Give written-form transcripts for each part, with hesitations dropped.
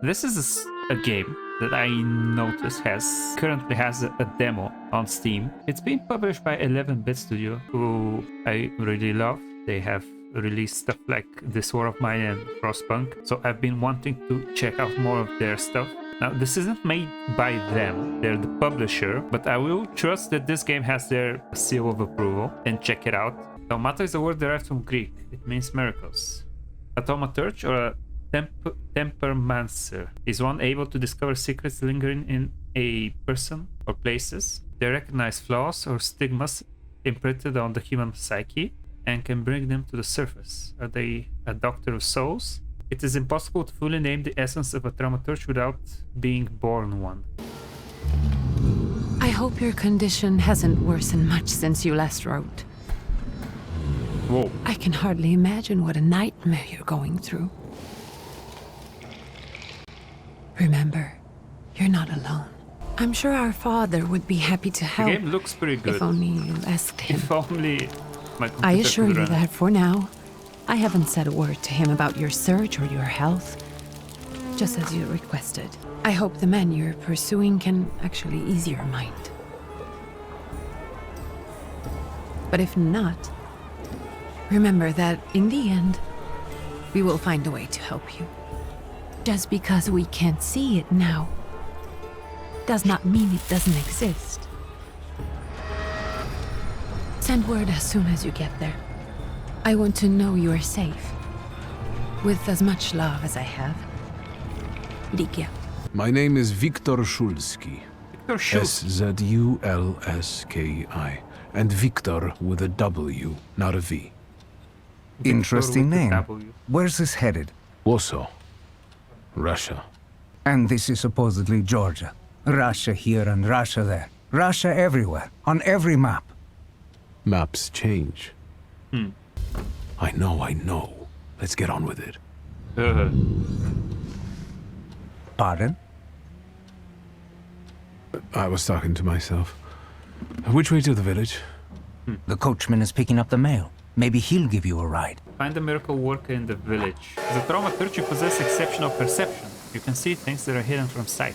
This is a game that I noticed currently has a demo on Steam. It's been published by 11-Bit Studio, who I really love. They have released stuff like This War of Mine and Frostpunk, so I've been wanting to check out more of their stuff. Now, this isn't made by them, they're the publisher, but I will trust that this game has their seal of approval and check it out. Thaumaturge is a word derived from Greek. It means miracles. A thaumaturge, or a tempermancer, is one able to discover secrets lingering in a person or places. They recognize flaws or stigmas imprinted on the human psyche and can bring them to the surface. Are they a doctor of souls? It is impossible to fully name the essence of a thaumaturge without being born one. I hope your condition hasn't worsened much since you last wrote. Whoa. I can hardly imagine what a nightmare you're going through. Remember, you're not alone. I'm sure our father would be happy to help. The game looks pretty good. If only you asked him. If only my computer I assure could you run. that for now, I haven't said a word to him about your search or your health. Just as you requested. I hope the man you're pursuing can actually ease your mind. But if not, remember that in the end, we will find a way to help you. Just because we can't see it now does not mean it doesn't exist. Send word as soon as you get there. I want to know you are safe. With as much love as I have. Ligia. My name is Viktor Szulski. Victor Schultz. Szulski. And Victor with a W, not a V. Interesting Victor with name. a W. Where's this headed? Warsaw. Russia. And this is supposedly Georgia. Russia here and Russia there. Russia everywhere, on every map. Maps change. I know. Let's get on with it. Pardon? I was talking to myself. Which way to the village? The coachman is picking up the mail. Maybe he'll give you a ride. Find a miracle worker in the village. As a thaumaturge, you possess exceptional perception. You can see things that are hidden from sight.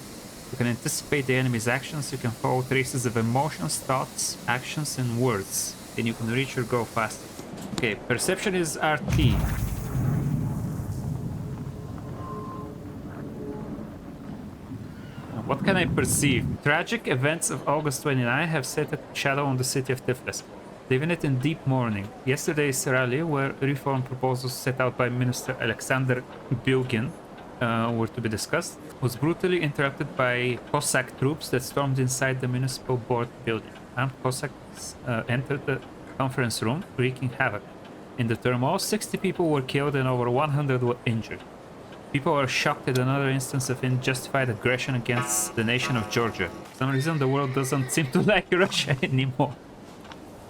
You can anticipate the enemy's actions. You can follow traces of emotions, thoughts, actions, and words. Then you can reach your goal faster. Okay, perception is RT. What can I perceive? Tragic events of August 29 have set a shadow on the city of Tiflis, leaving it in deep mourning. Yesterday's rally, where reform proposals set out by Minister Alexander Bilgin were to be discussed, was brutally interrupted by Cossack troops that stormed inside the municipal board building. Armed Cossacks entered the conference room, wreaking havoc. In the turmoil, 60 people were killed and over 100 were injured. People are shocked at another instance of unjustified aggression against the nation of Georgia. For some reason, the world doesn't seem to like Russia anymore.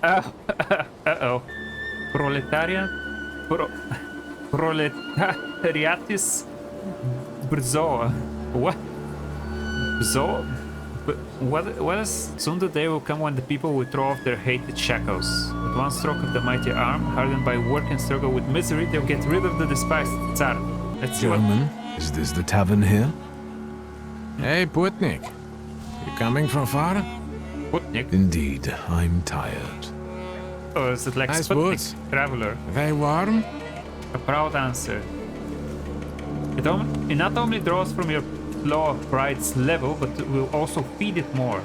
Uh-oh. Proletariatis Brzo. What? Brzo? What is... Soon the day will come when the people will throw off their hated shackles. With one stroke of the mighty arm, hardened by work and struggle with misery, they'll get rid of the despised Tsar. Let's see what... Gentlemen, is this the tavern here? Hey, Putnik. You coming from far? Sputnik? Indeed, I'm tired. Or is it like Nice Sputnik? boots. Traveler. They warm? A proud answer. It not only draws from your flow of pride's level, but will also feed it more.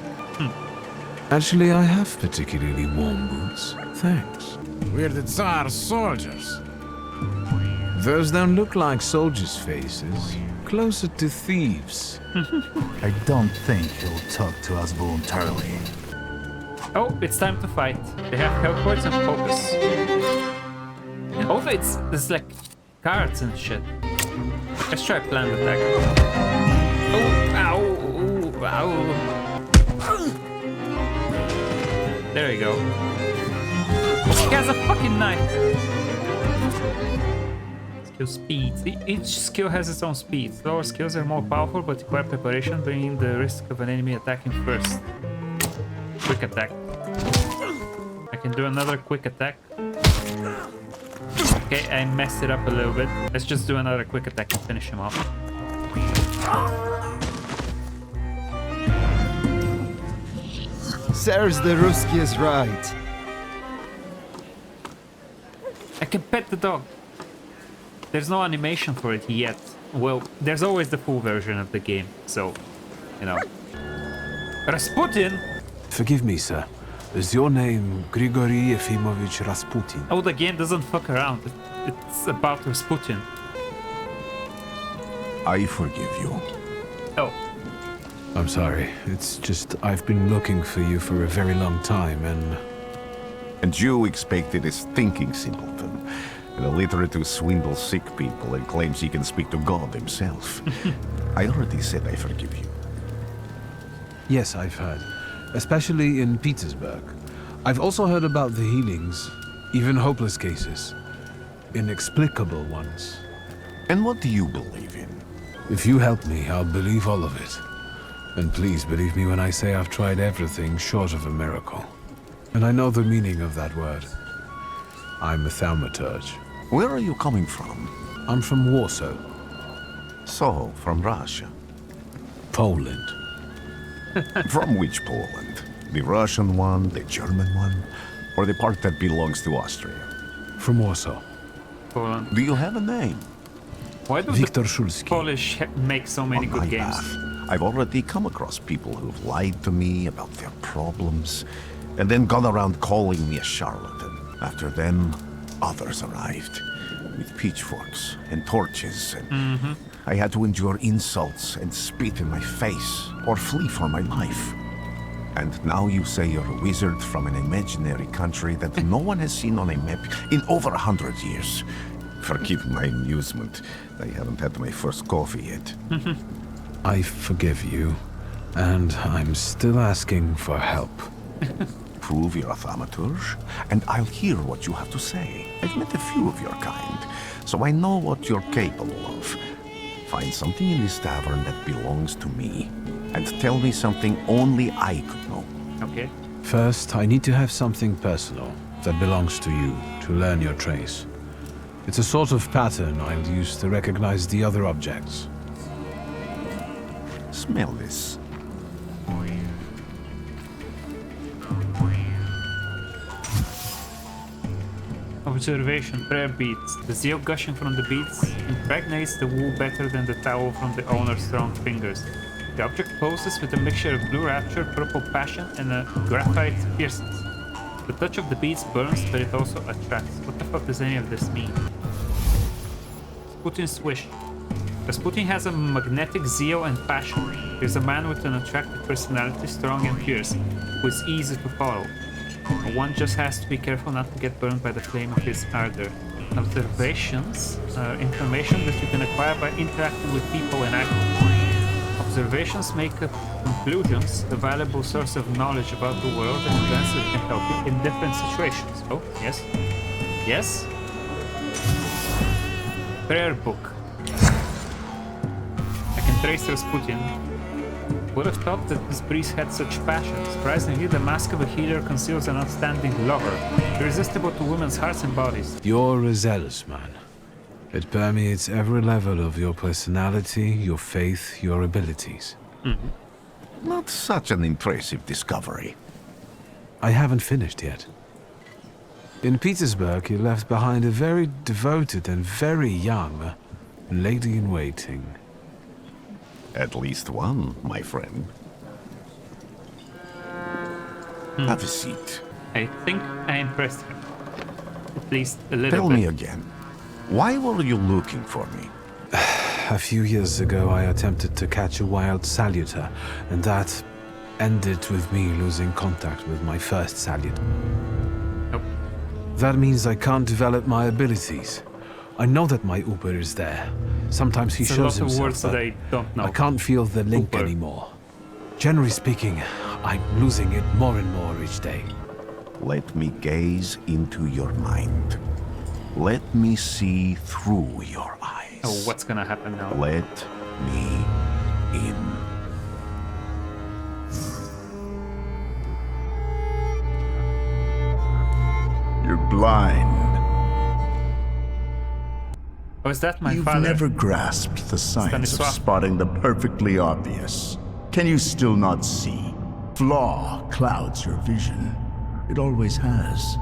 Actually, I have particularly warm boots. Thanks. We're the Tsar's soldiers. Those don't look like soldiers' faces. Closer to thieves. I don't think he'll talk to us voluntarily. Oh, it's time to fight. They have health points and focus. Also, it's like cards and shit. Let's try planned attack. Oh, ow, ooh, ow. There we go. He has a fucking knife. Skill speed. Each skill has its own speed. Lower skills are more powerful, but require preparation, bringing the risk of an enemy attacking first. Quick attack. I can do another quick attack. Okay, I messed it up a little bit. Let's just do another quick attack and finish him off. Sirs, the Ruski is right. I can pet the dog. There's no animation for it yet. Well, there's always the full version of the game, so, you know. Rasputin? Forgive me, sir. Is your name Grigory Efimovich Rasputin? Oh, the game doesn't fuck around. It's about Rasputin. I forgive you. Oh, I'm sorry. It's just I've been looking for you for a very long time, and And you expected his thinking simpleton, an illiterate who swindles sick people and claims he can speak to God himself. I already said I forgive you. yes, I've heard. Especially in Petersburg. I've also heard about the healings, even hopeless cases. Inexplicable ones. And what do you believe in? If you help me, I'll believe all of it. And please believe me when I say I've tried everything short of a miracle. And I know the meaning of that word. I'm a Thaumaturge. Where are you coming from? I'm from Warsaw, So, from Russia. Poland. From which Poland? The Russian one, the German one, or the part that belongs to Austria? From Warsaw. Poland. Do you have a name? Why do Viktor the Szulski. Polish make so many On good my games? path, I've already come across people who've lied to me about their problems, and then gone around calling me a charlatan. After them, others arrived, with pitchforks and torches, and I had to endure insults and spit in my face, or flee for my life. And now you say you're a wizard from an imaginary country that no one has seen on a map in over 100 years. Forgive my amusement. I haven't had my first coffee yet. I forgive you, and I'm still asking for help. Prove you're a thaumaturge, and I'll hear what you have to say. I've met a few of your kind, so I know what you're capable of. Find something in this tavern that belongs to me, and tell me something only I could know. Okay. First, I need to have something personal that belongs to you to learn your trace. It's a sort of pattern I'll use to recognize the other objects. Smell this. Observation, prayer beads. The zeal gushing from the beads impregnates the wool better than the towel from the owner's strong fingers. The object poses with a mixture of blue rapture, purple passion, and a graphite fierceness. The touch of the beads burns, but it also attracts. What the fuck does any of this mean? Rasputin's wish. Rasputin has a magnetic zeal and passion. He's a man with an attractive personality, strong and fierce, who is easy to follow. One just has to be careful not to get burned by the flame of his ardor. Observations are information that you can acquire by interacting with people and actions. Observations make up conclusions, a valuable source of knowledge about the world and events that can help you in different situations. Oh, yes. Yes? Prayer book. I can trace Rasputin. Would have thought that this priest had such passion. Surprisingly, the mask of a healer conceals an outstanding lover, irresistible to women's hearts and bodies. You're a zealous man. It permeates every level of your personality, your faith, your abilities. Not such an impressive discovery. I haven't finished yet. In Petersburg, you left behind a very devoted and very young lady-in-waiting. At least one, my friend. Have a seat. I think I impressed him. At least a little Tell bit. me again, why were you looking for me? A few years ago, I attempted to catch a wild saluter, and that ended with me losing contact with my first salut. Nope. That means I can't develop my abilities. I know that my Uber is there. Sometimes he It's a shows lot of himself, words that but I don't know. I can't feel the link Uber. anymore. Generally speaking, I'm losing it more and more each day. Let me gaze into your mind. Let me see through your eyes. Oh, what's gonna happen now? Let me in. You're blind. Oh, is that my You've father? never grasped the science of Stanisław. spotting the perfectly obvious. Can you still not see? Flaw clouds your vision. It always has.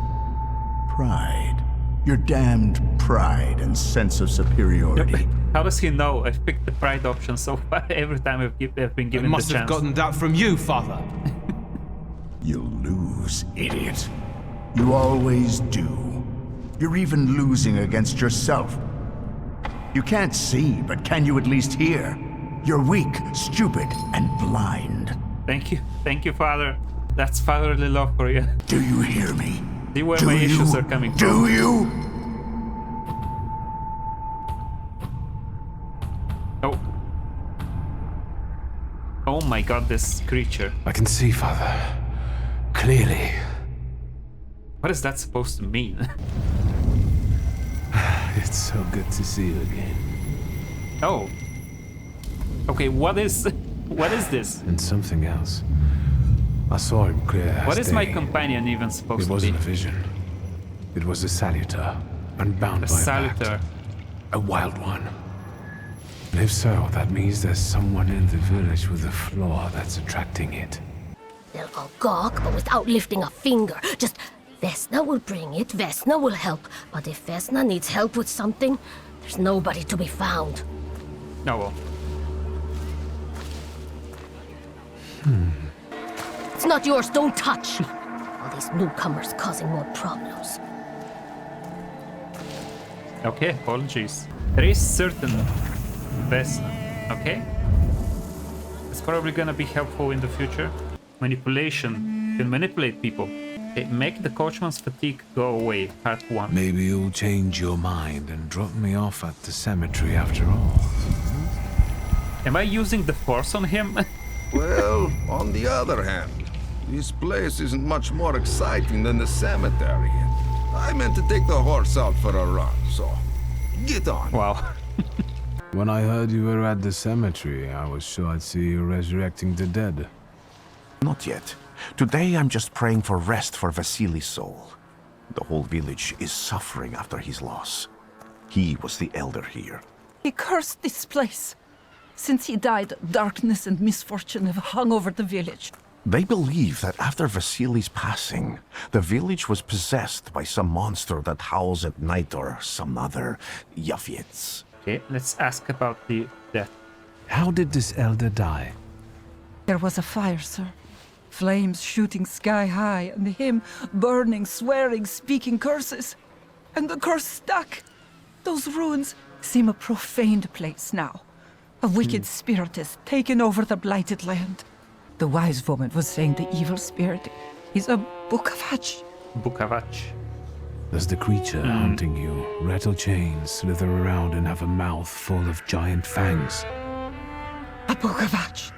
Pride. Your damned pride and sense of superiority. How does he know? I've picked the pride option so far every time I've been given the must chance. have gotten that from you, father. You'll lose, idiot. You always do. You're even losing against yourself. You can't see, but can you at least hear? You're weak, stupid, and blind. Thank you, father. That's fatherly love for you. Do you hear me? See where my issues are coming from. Do you? Oh. Oh my god, this creature. I can see, Father. Clearly. What is that supposed to mean? It's so good to see you again. Oh. Okay, what is this? And something else. I saw him clear as What is my day. companion even supposed It to wasn't be? a vision. It was a salutar, unbound A by a salutar. pact. A wild one. And if so, that means there's someone in the village with a flaw that's attracting it. They'll all gawk, but without lifting a finger. Just, Vesna will bring it, Vesna will help. But if Vesna needs help with something, there's nobody to be found. Oh well. It's not yours, don't touch. All these newcomers causing more problems. Okay, apologies. There is certain Vesna, okay? It's probably gonna be helpful in the future. Manipulation. You can manipulate people. Okay, make the coachman's fatigue go away, part 1. Maybe you'll change your mind and drop me off at the cemetery after all. Am I using the force on him? Well, on the other hand, this place isn't much more exciting than the cemetery. I meant to take the horse out for a run, so get on. Wow. When I heard you were at the cemetery, I was sure I'd see you resurrecting the dead. Not yet. Today I'm just praying for rest for Vasily's soul. The whole village is suffering after his loss. He was the elder here. He cursed this place. Since he died, darkness and misfortune have hung over the village. They believe that after Vasily's passing, the village was possessed by some monster that howls at night or some other Yafiets. Okay, let's ask about the death. How did this elder die? There was a fire, sir. Flames shooting sky high, and him burning, swearing, speaking curses. And the curse stuck. Those ruins seem a profaned place now. A wicked spirit has taken over the blighted land. The wise woman was saying the evil spirit is a Bukavach. Bukavach. Does the creature haunting you rattle chains, slither around, and have a mouth full of giant fangs? A Bukavach.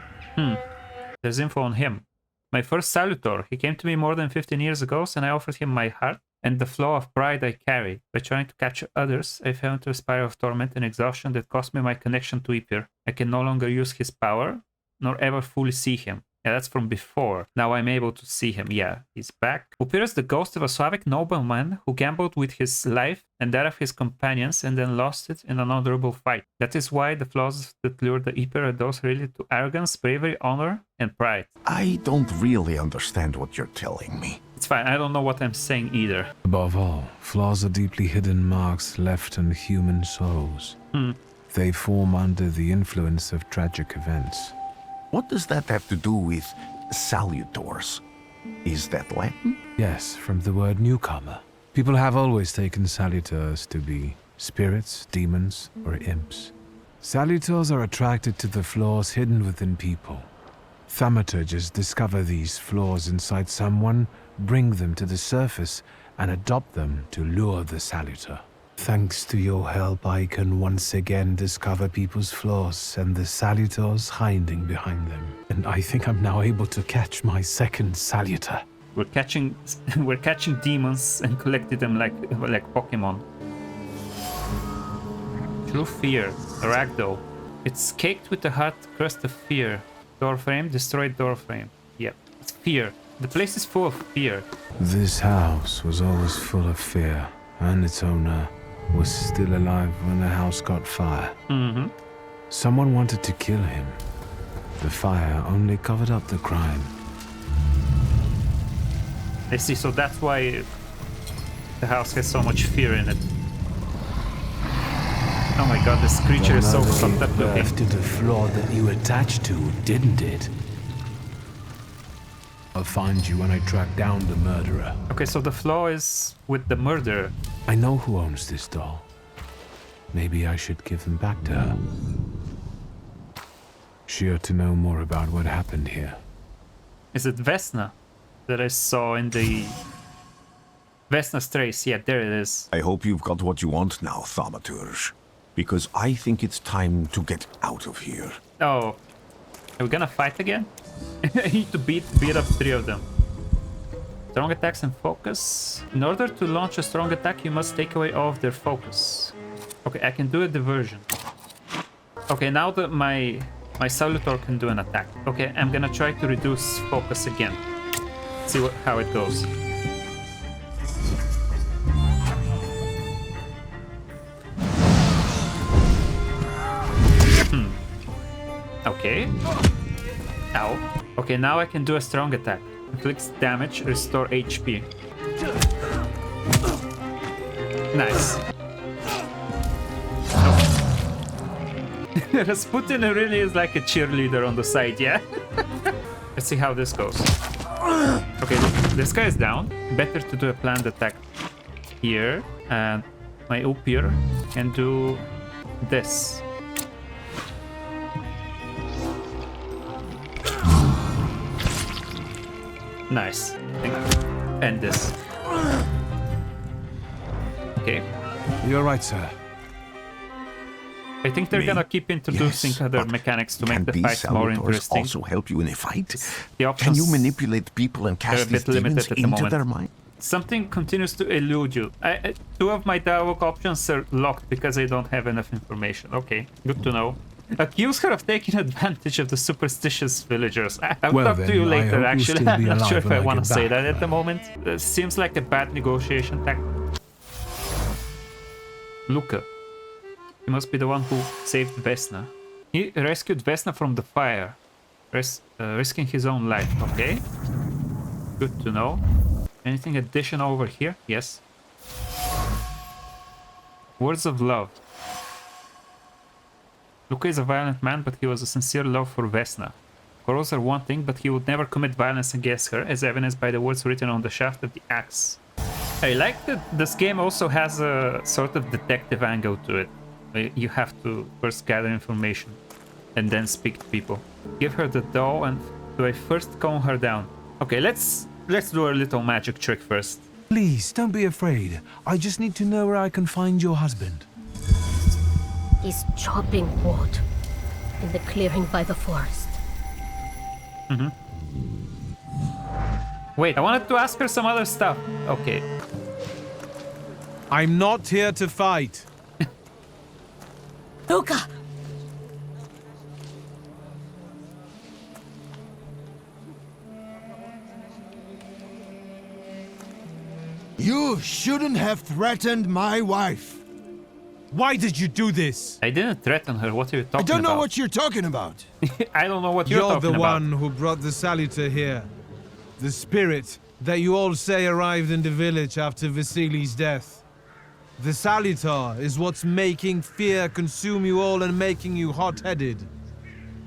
There's info on him. My first salutor. He came to me more than 15 years ago, and I offered him my heart and the flaw of pride I carry. By trying to capture others, I fell into a spiral of torment and exhaustion that cost me my connection to Ipir. I can no longer use his power, nor ever fully see him. Yeah, that's from before. Now I'm able to see him. Yeah, he's back. Upir is the ghost of a Slavic nobleman who gambled with his life and that of his companions and then lost it in an honorable fight. That is why the flaws that lure the Ipir are those related to arrogance, bravery, honor, and pride. I don't really understand what you're telling me. It's fine, I don't know what I'm saying either. Above all, flaws are deeply hidden marks left on human souls. They form under the influence of tragic events. What does that have to do with salutors? Is that Latin? Yes, from the word newcomer. People have always taken salutors to be spirits, demons, or imps. Salutors are attracted to the flaws hidden within people. Thaumaturges discover these flaws inside someone, bring them to the surface, and adopt them to lure the salutor. Thanks to your help, I can once again discover people's flaws and the salutors hiding behind them. And I think I'm now able to catch my second salutor. We're catching demons and collecting them like Pokemon. True fear, ragdoll. It's caked with the hard crust of fear. Doorframe, destroyed doorframe. Yep, it's fear. The place is full of fear. This house was always full of fear, and its owner, was still alive when the house caught fire. Someone wanted to kill him. The fire only covered up the crime. I see, so that's why the house has so much fear in it. Oh my god, this creature is so fucked up looking. To the flaw that you attached to, didn't it? I'll find you when I track down the murderer. Okay, so the flaw is with the murderer. I know who owns this doll. Maybe I should give them back to her. She ought to know more about what happened here. Is it Vesna that I saw in the... Vesna's trace, yeah, there it is. I hope you've got what you want now, Thaumaturge. Because I think it's time to get out of here. Oh, are we gonna fight again? I need to beat up 3 of them. Strong attacks and focus. In order to launch a strong attack, you must take away all of their focus. Okay, I can do a diversion. Okay, now that my Thaumaturge can do an attack. Okay, I'm gonna try to reduce focus again. See how it goes. Okay. Ow. Okay, now I can do a strong attack. Inflicts damage, restore HP. Nice. Oh. Rasputin really is like a cheerleader on the side, yeah? Let's see how this goes. Okay, this guy is down. Better to do a planned attack here. And my Upir can do this. Nice. And this. Okay. You're right, sir. I think they're gonna keep introducing other mechanics to make the fight more interesting. Also help you in a fight? The Can you manipulate people and cast these demons into their mind? Something continues to elude you. 2 of my dialogue options are locked because I don't have enough information. Okay, good to know. Accuse her of taking advantage of the superstitious villagers. I'll talk to you later, actually. I'm not sure if I want to say that at the moment. Seems like a bad negotiation tactic. Luca. He must be the one who saved Vesna. He rescued Vesna from the fire, risking his own life. Okay. Good to know. Anything additional over here? Yes. Words of love. Luca is a violent man, but he was a sincere love for Vesna. Quarrels are one thing, but he would never commit violence against her, as evidenced by the words written on the shaft of the axe. I like that this game also has a sort of detective angle to it. You have to first gather information and then speak to people. Give her the doll, and do I first calm her down? Okay, let's do a little magic trick first. Please, don't be afraid. I just need to know where I can find your husband. He's chopping wood in the clearing by the forest. Wait, I wanted to ask her some other stuff. Okay. I'm not here to fight. Luca! You shouldn't have threatened my wife. Why did you do this? I didn't threaten her. What are you talking about? I don't know what you're talking about. I don't know what you're talking about. You're the one who brought the Salutor here. The spirit that you all say arrived in the village after Vasili's death. The Salutor is what's making fear consume you all and making you hot-headed.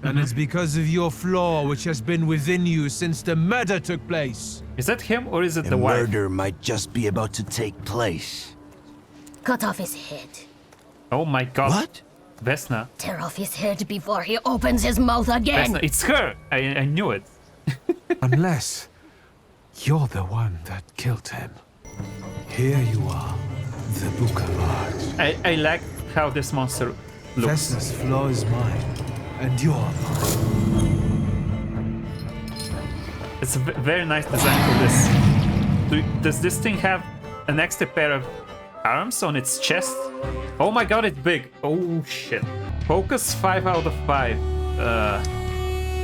And it's because of your flaw which has been within you since the murder took place. Is that him or is it the wife? The murder might just be about to take place. Cut off his head. Oh my god. What? Vesna. Tear off his head before he opens his mouth again. Vesna, it's her. I knew it. Unless you're the one that killed him. Here you are, the Book of Art. I like how this monster looks. Vesna's flaw is mine, and you're mine. It's a very nice design for this. Does this thing have an extra pair of arms on its chest? Oh my god, it's big. Oh shit. Focus 5 out of 5.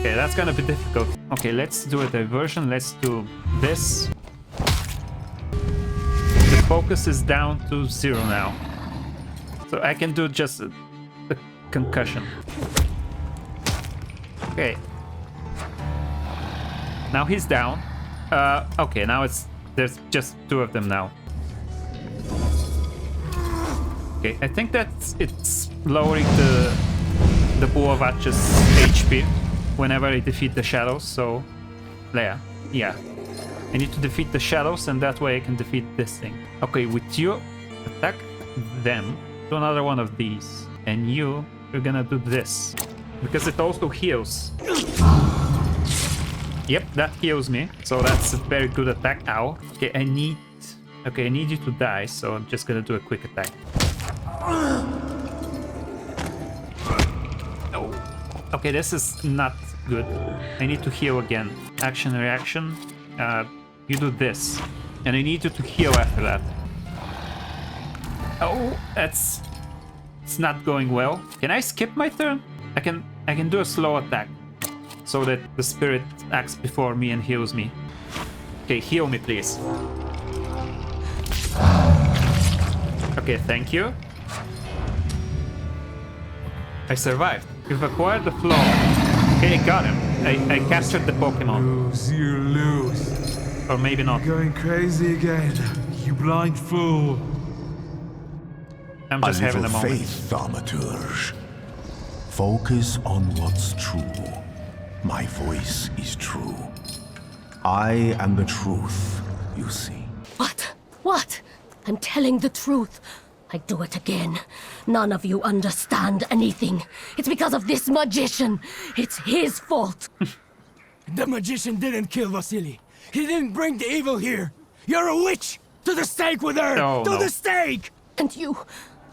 Okay, that's gonna be difficult. Okay, let's do a diversion. Let's do this. The focus is down to 0 now. So I can do just a concussion. Okay. Now he's down. Okay, now there's just 2 of them now. Okay, I think it's lowering the Buovace's HP whenever I defeat the shadows, so yeah. I need to defeat the shadows and that way I can defeat this thing. Okay, with you, attack them. Do another one of these. And you're gonna do this. Because it also heals. Yep, that heals me. So that's a very good attack. Ow. Okay, I need you to die, so I'm just gonna do a quick attack. Oh. Okay, this is not good. I need to heal again. Action, reaction. You do this. And I need you to heal after that. Oh, it's not going well. Can I skip my turn? I can do a slow attack. So that the spirit acts before me and heals me. Okay, heal me please. Okay, thank you. I survived. You've acquired the flaw. Okay, I got him. I captured the Pokemon. You lose. Or maybe not. You're going crazy again, you blind fool. I'm just having a moment. Faith, Thaumaturge. Focus on what's true. My voice is true. I am the truth, you see. What? What? I'm telling the truth. I do it again. None of you understand anything. It's because of this magician. It's his fault. The magician didn't kill Vasily. He didn't bring the evil here. You're a witch! To the stake with her! No, to no. the stake! And you,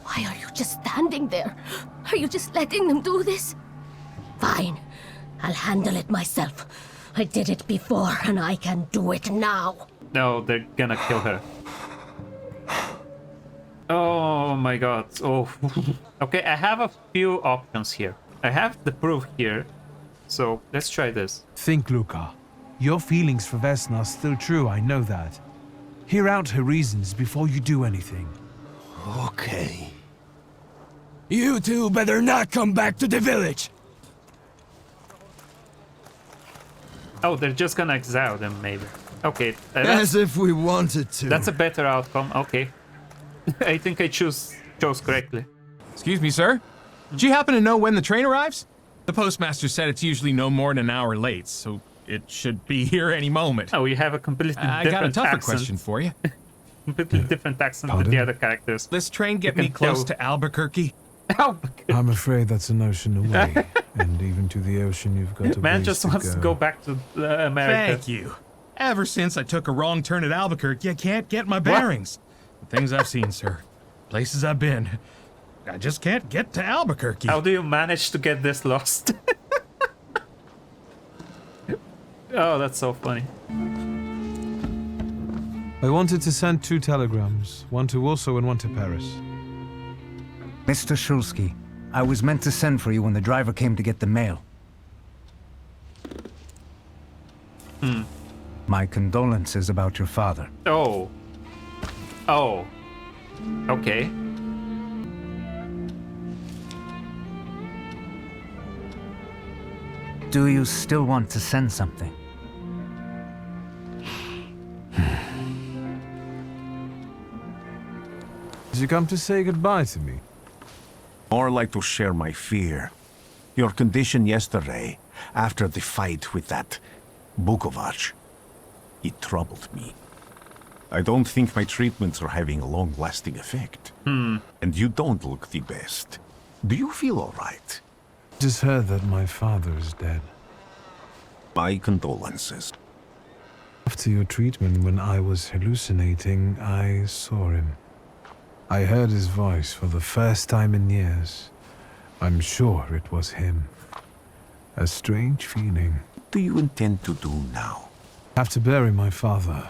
why are you just standing there? Are you just letting them do this? Fine. I'll handle it myself. I did it before, and I can do it now. No, they're gonna kill her. Oh my god. Oh. Okay, I have a few options here. I have the proof here. So let's try this. Think, Luca. Your feelings for Vesna are still true, I know that. Hear out her reasons before you do anything. Okay. You two better not come back to the village! Oh, they're just gonna exile them, maybe. Okay. As if we wanted to. That's a better outcome. Okay. I think I chose correctly. Excuse me, sir? Do you happen to know when the train arrives? The postmaster said it's usually no more than an hour late, so it should be here any moment. Oh, you have a completely different I got a tougher accent. question for you. Completely different accent with the other characters. This train get You me can close tell. to Albuquerque? Albuquerque. I'm afraid that's an ocean away, and even to the ocean you've got a Man ways just to wants to go back to America. Thank you. Ever since I took a wrong turn at Albuquerque, I can't get my bearings. The things I've seen, sir. Places I've been. I just can't get to Albuquerque. How do you manage to get this lost? Oh, that's so funny. I wanted to send 2 telegrams, one to Warsaw and one to Paris. Mr. Shulsky, I was meant to send for you when the driver came to get the mail. My condolences about your father. Oh. Oh. Okay. Do you still want to send something? Did you come to say goodbye to me? More like to share my fear. Your condition yesterday, after the fight with that Bukovac, it troubled me. I don't think my treatments are having a long-lasting effect. And you don't look the best. Do you feel all right? Just heard that my father is dead. My condolences. After your treatment, when I was hallucinating, I saw him. I heard his voice for the first time in years. I'm sure it was him. A strange feeling. What do you intend to do now? Have to bury my father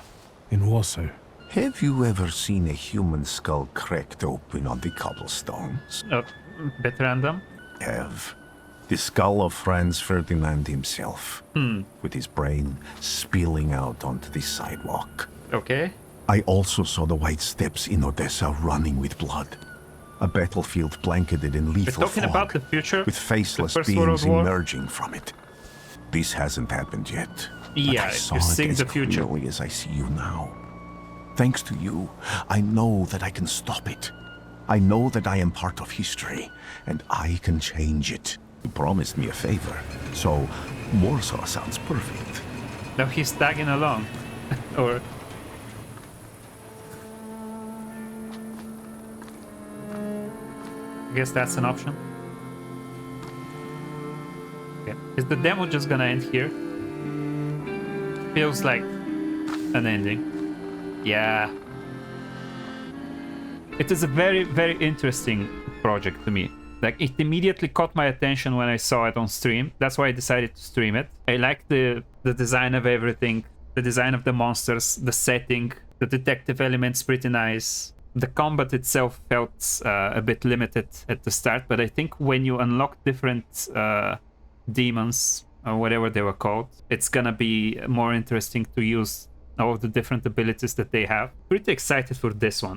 in Warsaw. Have you ever seen a human skull cracked open on the cobblestones? Bit random. Have. The skull of Franz Ferdinand himself, with his brain spilling out onto the sidewalk. Okay. I also saw the white steps in Odessa running with blood. A battlefield blanketed in lethal We're talking fog, about the future, with faceless the First World beings War. emerging from it. This hasn't happened yet. Yeah, but I saw you're seeing it as the future. clearly as I see you now. Thanks to you, I know that I can stop it. I know that I am part of history, and I can change it. You promised me a favor, so Warsaw sounds perfect. Now he's tagging along. Or... I guess that's an option. Okay. Is the demo just gonna end here? Feels like an ending. Yeah. It is a very, very interesting project to me. Like, it immediately caught my attention when I saw it on stream. That's why I decided to stream it. I like the design of everything, the design of the monsters, the setting, the detective element's pretty nice. The combat itself felt a bit limited at the start, but I think when you unlock different demons, or whatever they were called, it's gonna be more interesting to use all of the different abilities that they have. Pretty excited for this one.